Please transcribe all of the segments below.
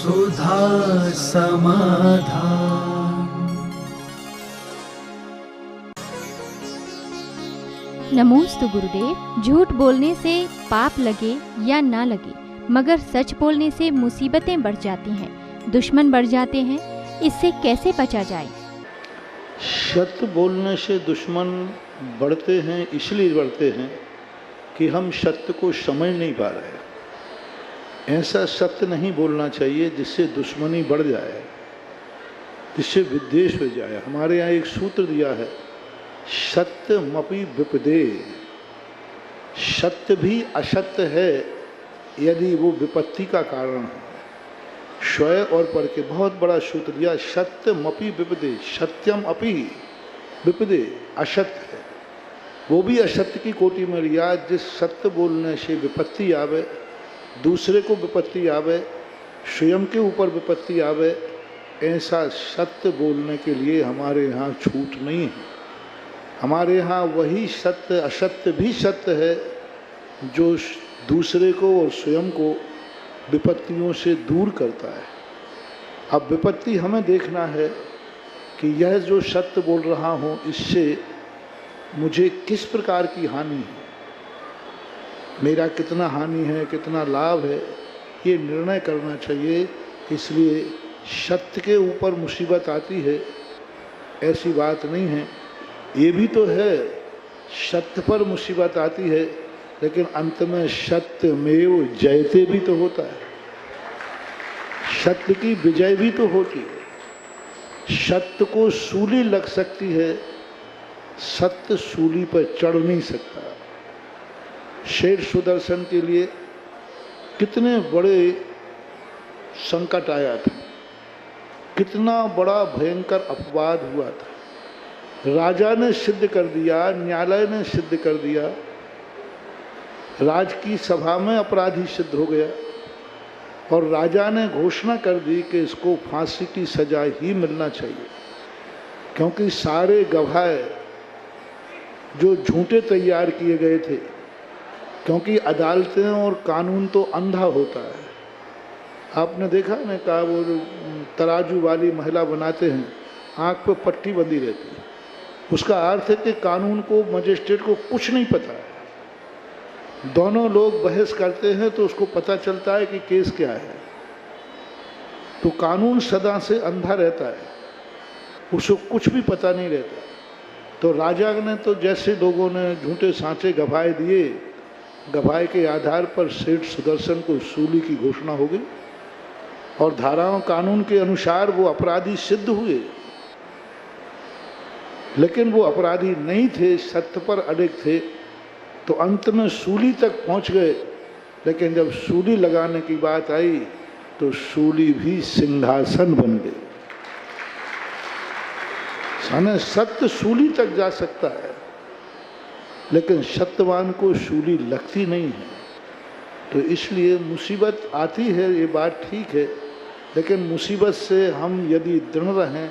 सुधा समाधान। नमोस्तु गुरुदेव। झूठ बोलने से पाप लगे या ना लगे, मगर सच बोलने से मुसीबतें बढ़ जाती हैं, दुश्मन बढ़ जाते हैं। इससे कैसे बचा जाए? सत्य बोलने से दुश्मन बढ़ते हैं, इसलिए बढ़ते हैं कि हम सत्य को समझ नहीं पा रहे। ऐसा सत्य नहीं बोलना चाहिए जिससे दुश्मनी बढ़ जाए, जिससे विद्वेष हो जाए। हमारे यहाँ एक सूत्र दिया है, सत्यमपि विपदे। सत्य भी असत्य है यदि वो विपत्ति का कारण है। स्वयं और पर के बहुत बड़ा सूत्र दिया, सत्यमपि विपदे। सत्यम अपि विपदे, असत्य है वो भी असत्य की कोटि में लिया। जिस सत्य बोलने से विपत्ति आवे, दूसरे को विपत्ति आवे, स्वयं के ऊपर विपत्ति आवे, ऐसा सत्य बोलने के लिए हमारे यहाँ छूट नहीं है। हमारे यहाँ वही सत्य, असत्य भी सत्य है जो दूसरे को और स्वयं को विपत्तियों से दूर करता है। अब विपत्ति हमें देखना है कि यह जो सत्य बोल रहा हूँ इससे मुझे किस प्रकार की हानि है, मेरा कितना हानि है, कितना लाभ है, ये निर्णय करना चाहिए। इसलिए सत्य के ऊपर मुसीबत आती है ऐसी बात नहीं है। ये भी तो है, सत्य पर मुसीबत आती है, लेकिन अंत में सत्यमेव जयते भी तो होता है। सत्य की विजय भी तो होती है। सत्य को सूली लग सकती है, सत्य सूली पर चढ़ नहीं सकता। शेर सुदर्शन के लिए कितने बड़े संकट आया था, कितना बड़ा भयंकर अपवाद हुआ था। राजा ने सिद्ध कर दिया, न्यायालय ने सिद्ध कर दिया, राज की सभा में अपराधी सिद्ध हो गया और राजा ने घोषणा कर दी कि इसको फांसी की सजा ही मिलना चाहिए, क्योंकि सारे गवाह जो झूठे तैयार किए गए थे, क्योंकि अदालतें और कानून तो अंधा होता है। आपने देखा ना, कहा वो तराजू वाली महिला बनाते हैं, आँख पे पट्टी बंधी रहती है, उसका अर्थ है कि कानून को, मजिस्ट्रेट को कुछ नहीं पता है। दोनों लोग बहस करते हैं तो उसको पता चलता है कि केस क्या है। तो कानून सदा से अंधा रहता है, उसको कुछ भी पता नहीं रहता। तो राजा ने तो जैसे लोगों ने झूठे सांचे गवाह दिए, गवाह के आधार पर सेठ सुदर्शन को सूली की घोषणा हो गई और धाराओं कानून के अनुसार वो अपराधी सिद्ध हुए। लेकिन वो अपराधी नहीं थे, सत्य पर अडिग थे, तो अंत में सूली तक पहुंच गए। लेकिन जब सूली लगाने की बात आई तो सूली भी सिंहासन बन गई। सत्य सूली तक जा सकता है, लेकिन सत्यवान को सूली लगती नहीं है। तो इसलिए मुसीबत आती है, ये बात ठीक है, लेकिन मुसीबत से हम यदि दृढ़ रहें,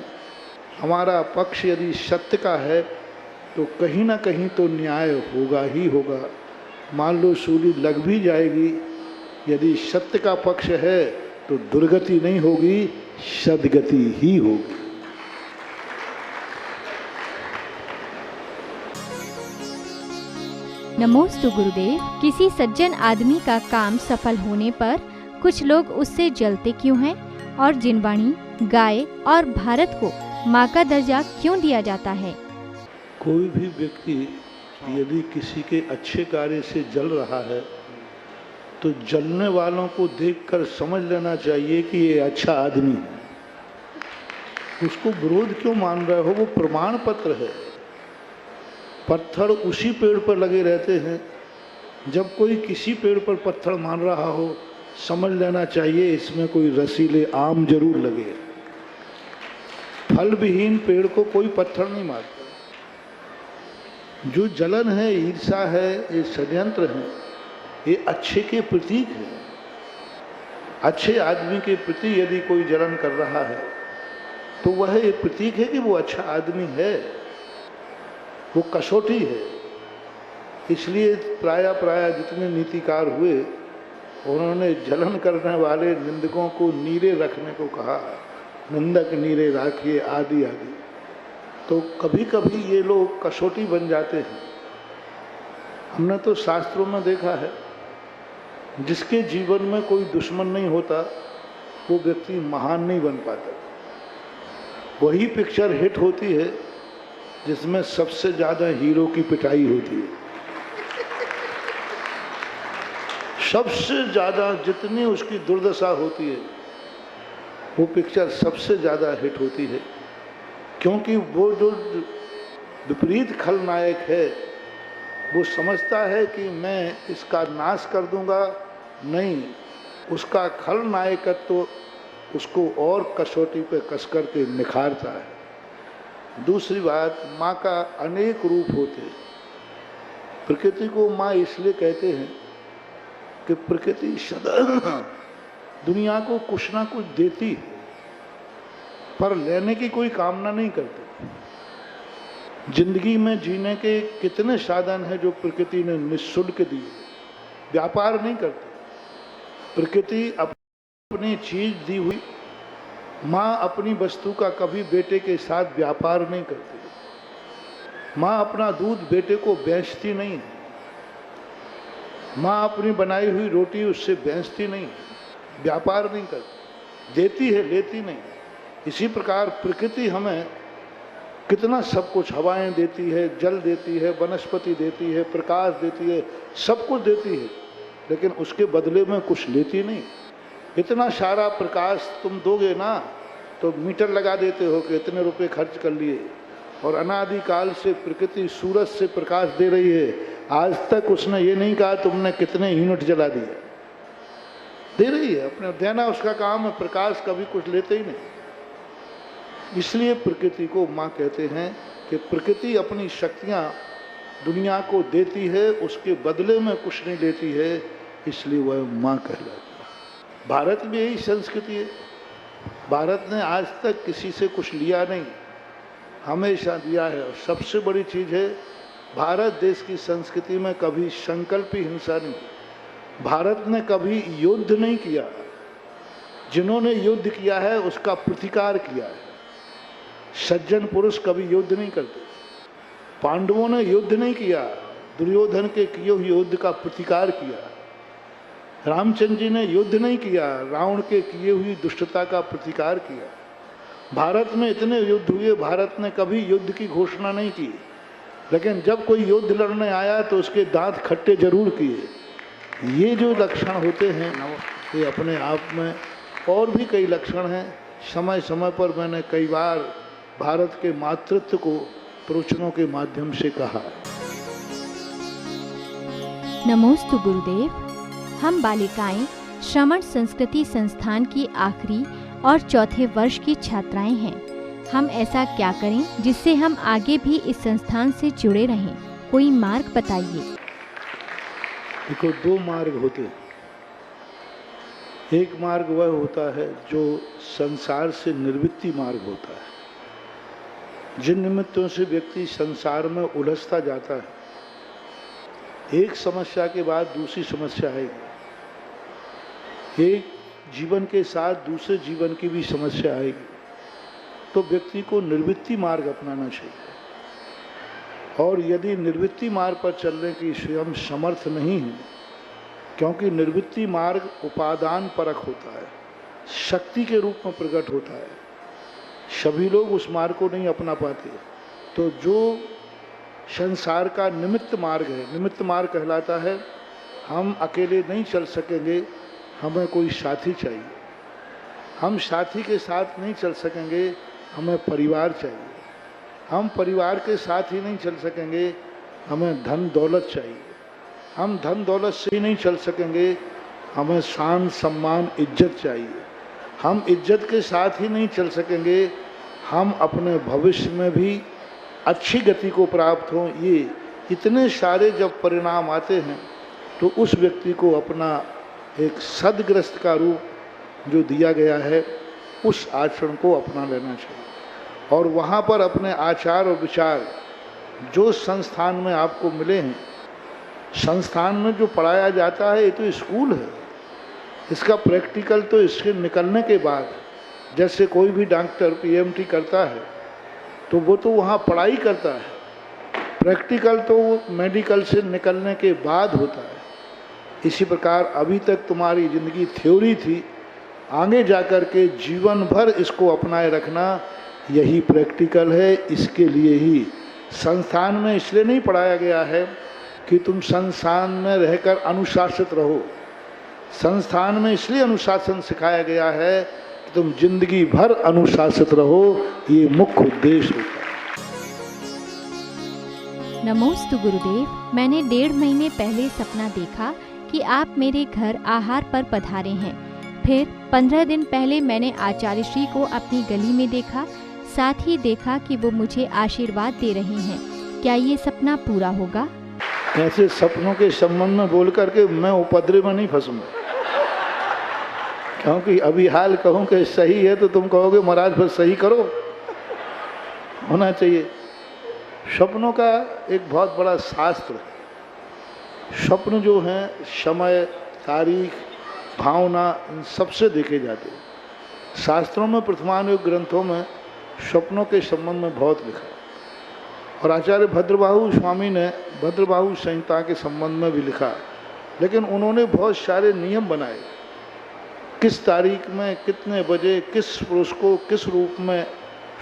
हमारा पक्ष यदि सत्य का है, तो कहीं ना कहीं तो न्याय होगा ही होगा। मान लो सूली लग भी जाएगी, यदि सत्य का पक्ष है तो दुर्गति नहीं होगी, सद्गति ही होगी। नमोस्तु गुरुदेव। किसी सज्जन आदमी का काम सफल होने पर कुछ लोग उससे जलते क्यों हैं, और जिनवाणी, गाय और भारत को माँ का दर्जा क्यों दिया जाता है? कोई भी व्यक्ति यदि किसी के अच्छे कार्य से जल रहा है तो जलने वालों को देखकर समझ लेना चाहिए कि ये अच्छा आदमी है। उसको विरोध क्यों मान रहे हो? वो प्रमाण पत्र है। पत्थर उसी पेड़ पर लगे रहते हैं। जब कोई किसी पेड़ पर पत्थर मान रहा हो, समझ लेना चाहिए इसमें कोई रसीले आम जरूर लगे। फल विहीन पेड़ को कोई पत्थर नहीं मारता। जो जलन है, ईर्षा है, ये षड्यंत्र है, ये अच्छे के प्रतीक है। अच्छे आदमी के प्रति यदि कोई जलन कर रहा है तो वह ये प्रतीक है कि वो अच्छा आदमी है, वो कसौटी है। इसलिए प्राय जितने नीतिकार हुए उन्होंने जलन करने वाले निंदकों को नीरे रखने को कहा, निंदक नीरे राखिए आदि आदि। तो कभी कभी ये लोग कसौटी बन जाते हैं। हमने तो शास्त्रों में देखा है, जिसके जीवन में कोई दुश्मन नहीं होता वो व्यक्ति महान नहीं बन पाता। वही पिक्चर हिट होती है जिसमें सबसे ज्यादा हीरो की पिटाई होती है। सबसे ज्यादा जितनी उसकी दुर्दशा होती है वो पिक्चर सबसे ज्यादा हिट होती है, क्योंकि वो जो विपरीत खलनायक है वो समझता है कि मैं इसका नाश कर दूंगा, नहीं, उसका खलनायकत्व तो उसको और कसौटी पे कस करके निखारता है। दूसरी बात, माँ का अनेक रूप होते हैं। प्रकृति को माँ इसलिए कहते हैं कि प्रकृति सदा दुनिया को कुछ ना कुछ देती है, पर लेने की कोई कामना नहीं करती। जिंदगी में जीने के कितने साधन हैं जो प्रकृति ने निःशुल्क दिए, व्यापार नहीं करती। प्रकृति अपनी चीज दी हुई, माँ अपनी वस्तु का कभी बेटे के साथ व्यापार नहीं करती। माँ अपना दूध बेटे को बेचती नहीं, माँ अपनी बनाई हुई रोटी उससे बेचती नहीं, व्यापार नहीं करती, देती है लेती नहीं। इसी प्रकार प्रकृति हमें कितना सब कुछ, हवाएं देती है, जल देती है, वनस्पति देती है, प्रकाश देती है, सब कुछ देती है, लेकिन उसके बदले में कुछ लेती नहीं। इतना सारा प्रकाश तुम दोगे ना तो मीटर लगा देते हो कि इतने रुपए खर्च कर लिए, और अनादिकाल से प्रकृति सूरज से प्रकाश दे रही है, आज तक उसने ये नहीं कहा तुमने कितने यूनिट जला दिए, दे रही है, अपने देना उसका काम है, प्रकाश कभी कुछ लेते ही नहीं। इसलिए प्रकृति को माँ कहते हैं कि प्रकृति अपनी शक्तियाँ दुनिया को देती है, उसके बदले में कुछ नहीं लेती है, इसलिए वह माँ कहलाती है। भारत में यही संस्कृति है। भारत ने आज तक किसी से कुछ लिया नहीं, हमेशा दिया है। और सबसे बड़ी चीज़ है, भारत देश की संस्कृति में कभी संकल्पी हिंसा नहीं, भारत ने कभी युद्ध नहीं किया, जिन्होंने युद्ध किया है उसका प्रतिकार किया है। सज्जन पुरुष कभी युद्ध नहीं करते। पांडवों ने युद्ध नहीं किया, दुर्योधन के किए हुए युद्ध का प्रतिकार किया। रामचंद्र जी ने युद्ध नहीं किया, रावण के किए हुई दुष्टता का प्रतिकार किया। भारत में इतने युद्ध हुए, भारत ने कभी युद्ध की घोषणा नहीं की, लेकिन जब कोई युद्ध लड़ने आया तो उसके दांत खट्टे जरूर किए। ये जो लक्षण होते हैं ये अपने आप में, और भी कई लक्षण हैं। समय समय पर मैंने कई बार भारत के मातृत्व को प्रवचनों के माध्यम से कहा। नमोस्तु गुरुदेव। हम बालिकाएं श्रमण संस्कृति संस्थान की आखिरी और चौथे वर्ष की छात्राएं हैं। हम ऐसा क्या करें जिससे हम आगे भी इस संस्थान से जुड़े रहें? कोई मार्ग बताइए। देखो, दो मार्ग होते हैं। एक मार्ग वह होता है जो संसार से निवृत्ति मार्ग होता है। जिन निमित्तों से व्यक्ति संसार में उलझता जाता है, एक समस्या के बाद दूसरी समस्या आएगी, एक जीवन के साथ दूसरे जीवन की भी समस्या आएगी, तो व्यक्ति को निवृत्ति मार्ग अपनाना चाहिए। और यदि निवृत्ति मार्ग पर चलने की स्वयं समर्थ नहीं है, क्योंकि निवृत्ति मार्ग उपादान परक होता है, शक्ति के रूप में प्रकट होता है, सभी लोग उस मार्ग को नहीं अपना पाते। तो जो संसार का निमित्त मार्ग है, निमित्त मार्ग कहलाता है हम अकेले नहीं चल सकेंगे, हमें कोई साथी चाहिए। हम साथी के साथ नहीं चल सकेंगे, हमें परिवार चाहिए। हम परिवार के साथ ही नहीं चल सकेंगे, हमें धन दौलत चाहिए। हम धन दौलत से ही नहीं चल सकेंगे, हमें शान सम्मान इज्जत चाहिए। हम इज्जत के साथ ही नहीं चल सकेंगे, हम अपने भविष्य में भी अच्छी गति को प्राप्त हों। ये इतने सारे जब परिणाम आते हैं तो उस व्यक्ति को अपना एक सदग्रस्त का रूप जो दिया गया है उस आचरण को अपना लेना चाहिए। और वहाँ पर अपने आचार और विचार जो संस्थान में आपको मिले हैं, संस्थान में जो पढ़ाया जाता है ये तो स्कूल है, इसका प्रैक्टिकल तो इसके निकलने के बाद, जैसे कोई भी डॉक्टर पीएमटी करता है तो वो तो वहाँ पढ़ाई करता है, प्रैक्टिकल तो मेडिकल से निकलने के बाद होता है। इसी प्रकार अभी तक तुम्हारी ज़िंदगी थ्योरी थी, आगे जाकर के जीवन भर इसको अपनाए रखना यही प्रैक्टिकल है। इसके लिए ही संस्थान में इसलिए नहीं पढ़ाया गया है कि तुम संस्थान में रहकर अनुशासित रहो, संस्थान में इसलिए अनुशासन सिखाया गया है कि तुम जिंदगी भर अनुशासित रहो, ये मुख्य उद्देश्य होता है। नमोस्तु गुरुदेव, मैंने 1.5 महीने पहले सपना देखा कि आप मेरे घर आहार पर पधारे हैं। फिर 15 दिन पहले मैंने आचार्य श्री को अपनी गली में देखा, साथ ही देखा कि वो मुझे आशीर्वाद दे रहे हैं। क्या ये सपना पूरा होगा? ऐसे सपनों के संबंध में बोल करके मैं उपद्रव में नहीं फंसूंगा, क्योंकि अभी हाल कहूँ कि सही है तो तुम कहोगे महाराज फिर सही करो, होना चाहिए। सपनों का एक बहुत बड़ा शास्त्र है। स्वप्न जो हैं समय, तारीख, भावना, इन सबसे देखे जाते हैं। शास्त्रों में, प्रथमानुग ग्रंथों में स्वप्नों के संबंध में बहुत लिखा, और आचार्य भद्रबाहु स्वामी ने भद्रबाहु संहिता के संबंध में भी लिखा। लेकिन उन्होंने बहुत सारे नियम बनाए, किस तारीख में, कितने बजे, किस पुरुष को किस रूप में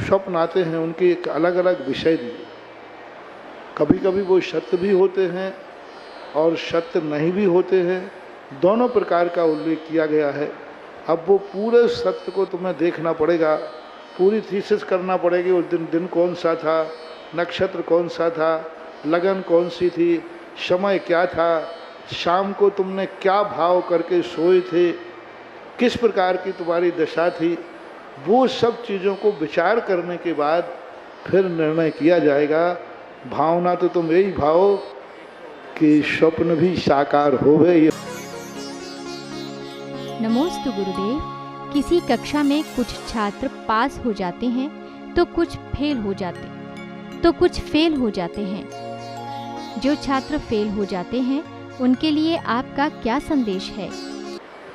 स्वप्न आते हैं, उनके एक अलग अलग विषय दिए। कभी कभी वो सत्य भी होते हैं और सत्य नहीं भी होते हैं, दोनों प्रकार का उल्लेख किया गया है। अब वो पूरे सत्य को तुम्हें देखना पड़ेगा, पूरी थीसिस करना पड़ेगी। उस दिन कौन सा था, नक्षत्र कौन सा था, लगन कौन सी थी, समय क्या था, शाम को तुमने क्या भाव करके सोए थे, किस प्रकार की तुम्हारी दशा थी, वो सब चीज़ों को विचार करने के बाद फिर निर्णय किया जाएगा। भावना तो तुम यही भाव कि स्वप्न भी साकार हो गए। नमोस्तु गुरुदेव, किसी कक्षा में कुछ छात्र पास हो जाते हैं तो कुछ फेल हो जाते हैं। जो छात्र फेल हो जाते हैं उनके लिए आपका क्या संदेश है?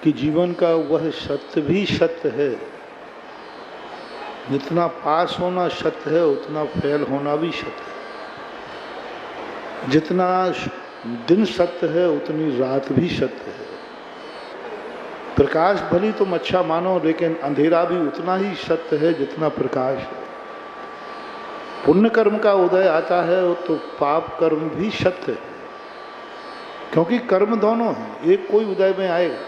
कि जीवन का वह सत्य भी सत्य है, जितना पास होना सत्य है उतना फेल होना भी सत्य है। जितना दिन सत्य है उतनी रात भी सत्य है। प्रकाश भली तुम अच्छा मानो, लेकिन अंधेरा भी उतना ही सत्य है जितना प्रकाश है। पुण्य कर्म का उदय आता है तो पाप कर्म भी सत्य है, क्योंकि कर्म दोनों हैं, एक कोई उदय में आएगा।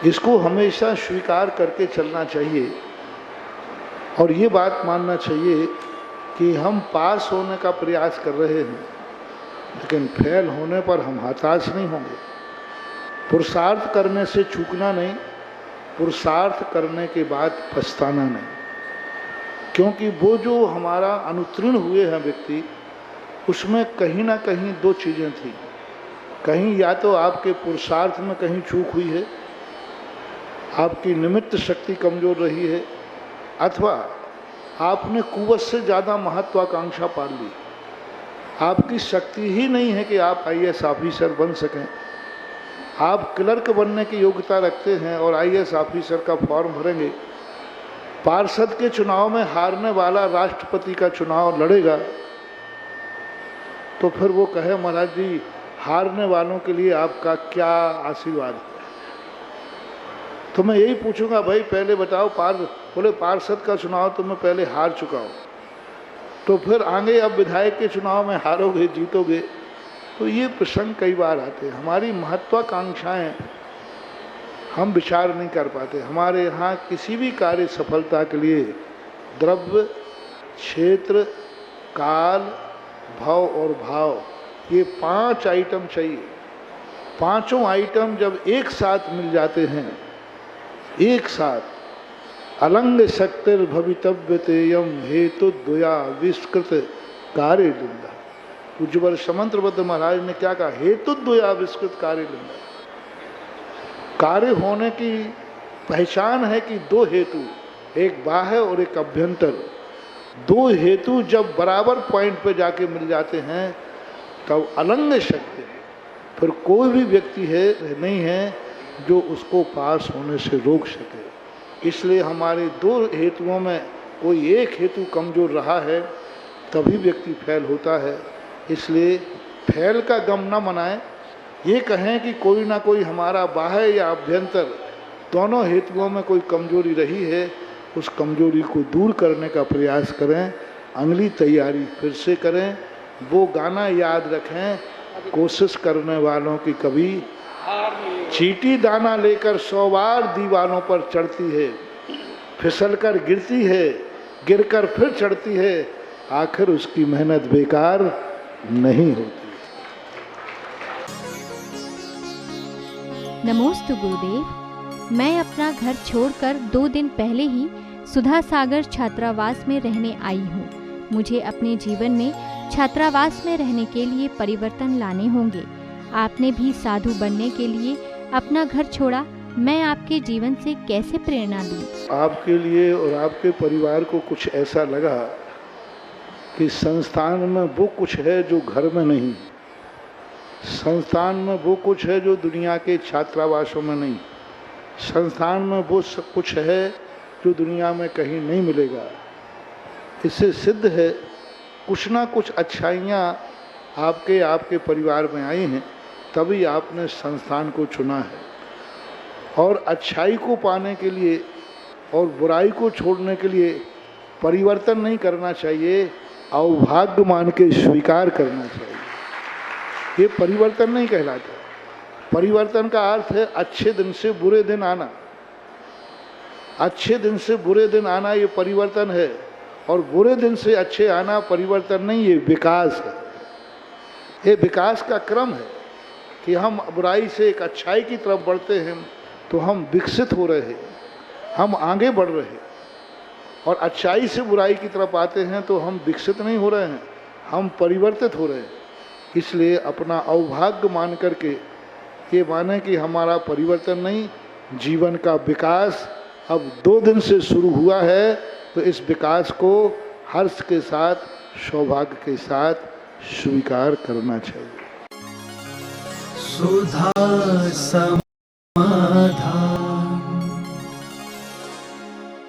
इसको हमेशा स्वीकार करके चलना चाहिए, और ये बात मानना चाहिए कि हम पास होने का प्रयास कर रहे हैं, लेकिन फेल होने पर हम हताश नहीं होंगे। पुरुषार्थ करने से चूकना नहीं, पुरुषार्थ करने के बाद पछताना नहीं, क्योंकि वो जो हमारा अनुत्तीर्ण हुए हैं व्यक्ति, उसमें कहीं ना कहीं दो चीज़ें थी। कहीं या तो आपके पुरुषार्थ में कहीं चूक हुई है, आपकी निमित्त शक्ति कमज़ोर रही है, अथवा आपने कुवत से ज़्यादा महत्वाकांक्षा पाल ली। आपकी शक्ति ही नहीं है कि आप आईएएस ऑफिसर बन सकें। आप क्लर्क बनने की योग्यता रखते हैं और आईएएस ऑफिसर का फॉर्म भरेंगे। पार्षद के चुनाव में हारने वाला राष्ट्रपति का चुनाव लड़ेगा, तो फिर वो कहे महाराज जी हारने वालों के लिए आपका क्या आशीर्वाद है। तो मैं यही पूछूंगा, भाई पहले बताओ, बोले पार्षद का चुनाव तो मैं पहले हार चुका हूँ, तो फिर आगे अब विधायक के चुनाव में हारोगे जीतोगे। तो ये प्रसंग कई बार आते हैं। हमारी महत्वाकांक्षाएं हम विचार नहीं कर पाते। हमारे यहाँ किसी भी कार्य सफलता के लिए द्रव्य, क्षेत्र, काल, भव और भाव, ये 5 आइटम चाहिए। पांचों आइटम जब एक साथ मिल जाते हैं, एक साथ, अलंग शक्तिर भवितव्यतेयम हेतु द्वया विष्कृत कार्य लिंदा। पूज्यवर समंत्रभद्र महाराज ने क्या कहा? हेतु द्वया विष्कृत कार्य लिंदा। कार्य होने की पहचान है कि 2 हेतु, एक बाह्य और एक अभ्यंतर। 2 हेतु जब बराबर पॉइंट पे जाके मिल जाते हैं तब अलंग शक्ति, फिर कोई भी व्यक्ति है नहीं है जो उसको पास होने से रोक सके। इसलिए हमारे दो हेतुओं में कोई एक हेतु कमजोर रहा है तभी व्यक्ति फैल होता है। इसलिए फैल का गम न मनाएं, ये कहें कि कोई ना कोई हमारा बाह्य या अभ्यंतर दोनों हेतुओं में कोई कमजोरी रही है, उस कमजोरी को दूर करने का प्रयास करें। अगली तैयारी फिर से करें। वो गाना याद रखें, कोशिश करने वालों की कभी चींटी दाना लेकर 100 बार दीवानों पर चढ़ती है, फिसल कर गिरती है, गिरकर फिर चढ़ती है, आखिर उसकी मेहनत बेकार नहीं होती। नमोस्तु गुरुदेव। मैं अपना घर छोड़कर 2 दिन पहले ही सुधा सागर छात्रावास में रहने आई हूँ। मुझे अपने जीवन में छात्रावास में रहने के लिए परिवर्तन लाने होंगे। आपने भी साधु बनने के लिए अपना घर छोड़ा। मैं आपके जीवन से कैसे प्रेरणा लूं? आपके लिए और आपके परिवार को कुछ ऐसा लगा कि संस्थान में वो कुछ है जो घर में नहीं, संस्थान में वो कुछ है जो दुनिया के छात्रावासों में नहीं, संस्थान में वो सब कुछ है जो दुनिया में कहीं नहीं मिलेगा। इससे सिद्ध है कुछ ना कुछ अच्छाइयाँ आपके परिवार में आई हैं, तभी आपने संस्थान को चुना है। और अच्छाई को पाने के लिए और बुराई को छोड़ने के लिए परिवर्तन नहीं करना चाहिए, अवभाग्य मान के स्वीकार करना चाहिए। ये परिवर्तन नहीं कहलाता। परिवर्तन का अर्थ है अच्छे दिन से बुरे दिन आना। अच्छे दिन से बुरे दिन आना ये परिवर्तन है, और बुरे दिन से अच्छे आना परिवर्तन नहीं, ये विकास है। ये विकास का क्रम है कि हम बुराई से एक अच्छाई की तरफ बढ़ते हैं तो हम विकसित हो रहे हैं, हम आगे बढ़ रहे हैं। और अच्छाई से बुराई की तरफ आते हैं तो हम विकसित नहीं हो रहे हैं, हम परिवर्तित हो रहे हैं। इसलिए अपना अवभाग्य मान करके ये माने कि हमारा परिवर्तन नहीं, जीवन का विकास अब 2 दिन से शुरू हुआ है, तो इस विकास को हर्ष के साथ, सौभाग्य के साथ स्वीकार करना चाहिए। सुधा सम